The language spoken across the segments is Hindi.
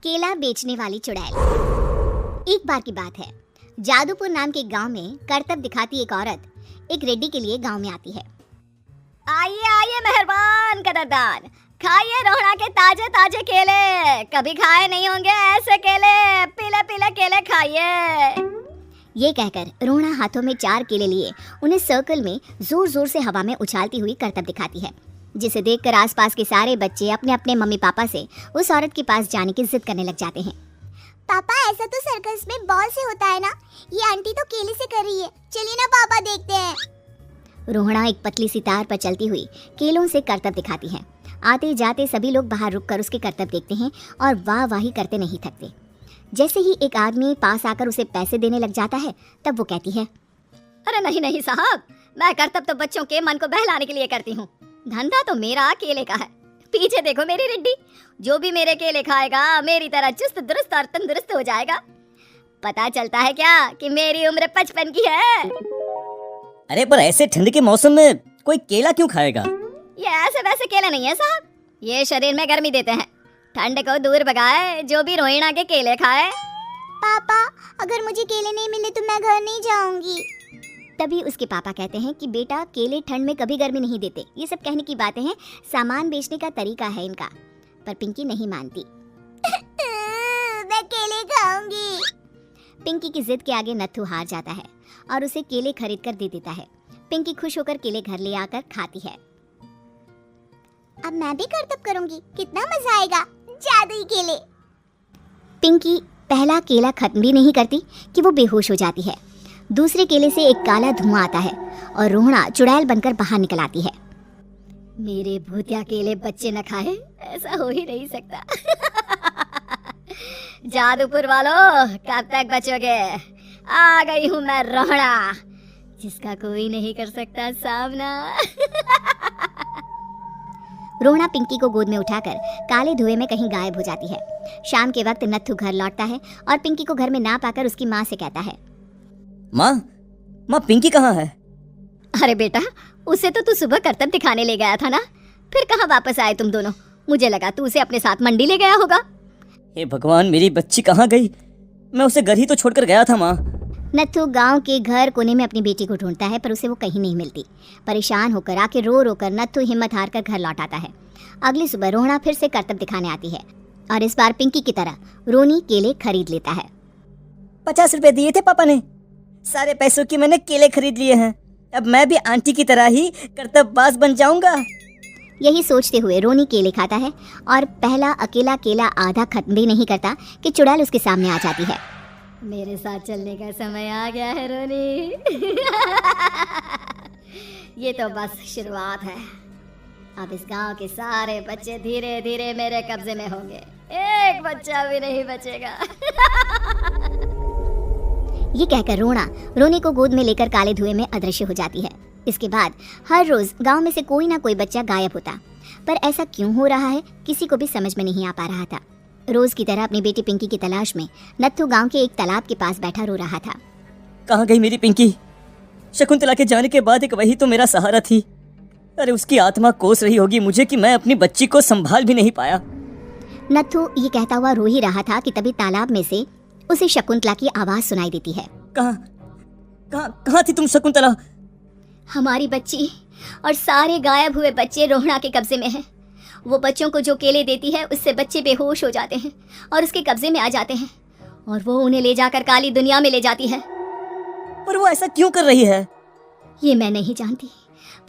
केला बेचने वाली चुड़ैल। एक बार की बात है, जादूपुर नाम के गांव में करतब दिखाती एक औरत एक रेड्डी के लिए गांव में आती है। आइए आइए मेहरबान कदरदान, खाइए रोहड़ा के ताजे ताजे केले, कभी खाए नहीं होंगे ऐसे केले, पीले पीले केले खाइए। ये कहकर रोहड़ा हाथों में 4 केले लिए उन्हें सर्कल में जोर जोर से हवा में उछालती हुई करतब दिखाती है, जिसे देखकर आसपास के सारे बच्चे अपने अपने मम्मी पापा से उस औरत के पास जाने की जिद करने लग जाते हैं। पापा ऐसा तो सर्कस में बॉल से होता है ना, ये आंटी तो केले से कर रही है, चलिए ना पापा देखते हैं। रोहड़ा एक पतली सी तार पर चलती हुई केलों से करतब दिखाती है। आते जाते सभी लोग बाहर रुककर उसके करतब देखते हैं और वाह वाही करते नहीं थकते। जैसे ही एक आदमी पास आकर उसे पैसे देने लग जाता है, तब वो कहती है, अरे नहीं नहीं साहब, मैं करतब तो बच्चों के मन को बहलाने के लिए करती हूँ, धंधा तो मेरा केले का है। पीछे देखो मेरी रिड्डी, जो भी मेरे केले खाएगा मेरी तरह चुस्त दुरुस्त और तंदुरुस्त हो जाएगा। पता चलता है क्या कि मेरी उम्र 55 की है। अरे पर ऐसे ठंड के मौसम में कोई केला क्यों खाएगा? ये ऐसे वैसे केले नहीं है साहब, ये शरीर में गर्मी देते हैं, ठंड को दूर भगाए, जो भी रोहिणा के केले खाए। पापा अगर मुझे केले नहीं मिले तो मैं घर नहीं जाऊंगी। तभी उसके पापा कहते हैं कि बेटा केले ठंड में कभी गर्मी नहीं देते, ये सब कहने की बातें हैं, सामान बेचने का तरीका है इनका। पर पिंकी नहीं मानती। मैं केले खाऊंगी। पिंकी की जिद के आगे नत्थू हार जाता है और उसे केले खरीद कर दे देता है। पिंकी खुश होकर केले घर ले आकर खाती है। अब मैं भी करतब करूंगी, कितना मजा आएगा, जादुई केले। पिंकी पहला केला खत्म भी नहीं करती कि वो बेहोश हो जाती है। दूसरे केले से एक काला धुआं आता है और रोहड़ा चुड़ैल बनकर बाहर निकल आती है। मेरे भूतिया केले बच्चे न खाए, ऐसा हो ही नहीं सकता। जादूपुर वालों, कब तक बचोगे? आ गई हूँ मैं रोहड़ा, जिसका कोई नहीं कर सकता सामना। रोहड़ा पिंकी को गोद में उठाकर काले धुएं में कहीं गायब हो जाती है। शाम के वक्त नत्थू घर लौटता है और पिंकी को घर में ना पाकर उसकी माँ से कहता है, माँ पिंकी कहाँ है? अरे बेटा, उसे तो तू सुबह करतब दिखाने ले गया था ना, फिर कहाँ वापस आए तुम दोनों? मुझे लगा तू उसे अपने साथ मंडी ले गया होगा। हे भगवान, मेरी बच्ची कहाँ गई? मैं उसे घर ही तो छोड़कर गया था माँ। नत्थू गांव के घर कोने में अपनी बेटी को ढूंढता है, पर उसे वो कहीं नहीं मिलती। परेशान होकर आके रो रो कर नत्थू हिम्मत हार कर घर लौट आता है। अगली सुबह रोहड़ा फिर से करतब दिखाने आती है और इस बार पिंकी की तरह रोनी केले खरीद लेता है। 50 रुपए दिए थे पापा ने, सारे पैसों की मैंने केले खरीद लिए हैं। अब मैं भी आंटी की तरह ही करतबबाज बन जाऊंगा। यही सोचते हुए रोनी केले खाता है और पहला अकेला केला आधा खत्म भी नहीं करता कि चुड़ैल उसके सामने आ जाती है। मेरे साथ चलने का समय आ गया है रोनी। ये तो बस शुरुआत है, अब इस गांव के सारे बच्चे धीरे धीरे मेरे कब्जे में होंगे, एक बच्चा भी नहीं बचेगा। ये कहकर रोना रोनी को गोद में लेकर काले धुएं में अदृश्य हो जाती है। इसके बाद हर रोज गांव में से कोई ना कोई बच्चा गायब होता, पर ऐसा क्यों हो रहा है किसी को भी समझ में नहीं आ पा रहा था। रोज की तरह अपनी बेटी पिंकी की तलाश में नत्थू गांव के एक तालाब के पास बैठा रो रहा था। कहाँ गई मेरी पिंकी? शकुंतला के जाने के बाद एक वही तो मेरा सहारा थी। अरे उसकी आत्मा कोस रही होगी मुझे कि मैं अपनी बच्ची को संभाल भी नहीं पाया। नत्थू ये कहता हुआ रो ही रहा था कि तभी तालाब में से उसे शकुंतला की आवाज सुनाई देती है। कहाँ थी तुम शकुंतला? हमारी बच्ची और सारे गायब हुए बच्चे रोहड़ा के कब्जे में हैं। वो बच्चों को जो केले देती है उससे बच्चे बेहोश हो जाते हैं और उसके कब्जे में आ जाते हैं और वो उन्हें ले जाकर काली दुनिया में ले जाती है। पर वो ऐसा क्यों कर रही है? ये मैं नहीं जानती,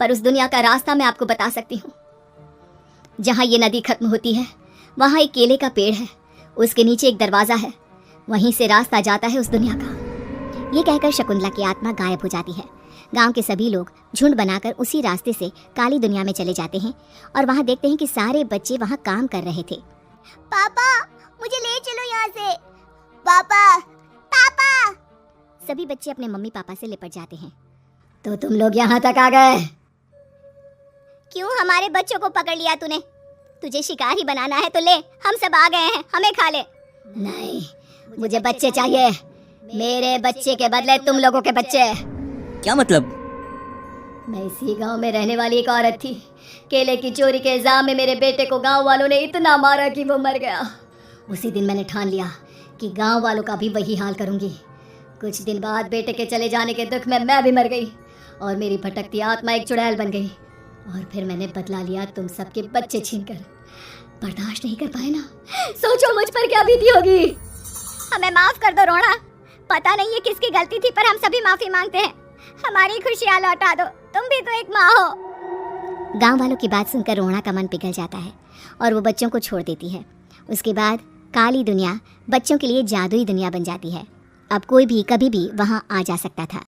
पर उस दुनिया का रास्ता मैं आपको बता सकती हूँ। जहाँ ये नदी खत्म होती है वहाँ एक केले का पेड़ है, उसके नीचे एक दरवाजा है, वहीं से रास्ता जाता है उस दुनिया का। ये कहकर शकुंतला की आत्मा गायब हो जाती है। गांव के सभी लोग झुंड बनाकर उसी रास्ते से काली दुनिया में चले जाते हैं और वहां देखते हैं कि सारे बच्चे वहां काम कर रहे थे। पापा मुझे ले चलो यहाँ से, पापा पापा। सभी बच्चे अपने मम्मी पापा से लिपट जाते हैं। तो तुम लोग यहाँ तक आ गए? क्यों हमारे बच्चों को पकड़ लिया तूने? तुझे शिकार ही बनाना है तो ले, हम सब आ गए हैं, हमें खा ले। नहीं, मुझे बच्चे चाहिए, मेरे बच्चे के बदले तुम लोगों के बच्चे। क्या मतलब? मैं इसी गांव में रहने वाली एक औरत थी। केले की चोरी के इल्जाम में मेरे बेटे को गांव वालों ने इतना मारा कि वो मर गया। उसी दिन मैंने ठान लिया कि गांव वालों का भी वही हाल करूंगी। कुछ दिन बाद बेटे के चले जाने के दुख में मैं भी मर गई और मेरी भटकती आत्मा एक चुड़ैल बन गई। और फिर मैंने बदला लिया तुम सबके बच्चे छीनकर। बर्दाश्त नहीं कर पाए ना, सोचो मुझ पर क्या बीती होगी। हमें माफ कर दो रोना, पता नहीं है किसकी गलती थी पर हम सभी माफी मांगते हैं। हमारी खुशियाँ लौटा दो, तुम भी तो एक माँ हो। गांव वालों की बात सुनकर रोना का मन पिघल जाता है और वो बच्चों को छोड़ देती है। उसके बाद काली दुनिया बच्चों के लिए जादुई दुनिया बन जाती है। अब कोई भी कभी भी वहां आ जा सकता था।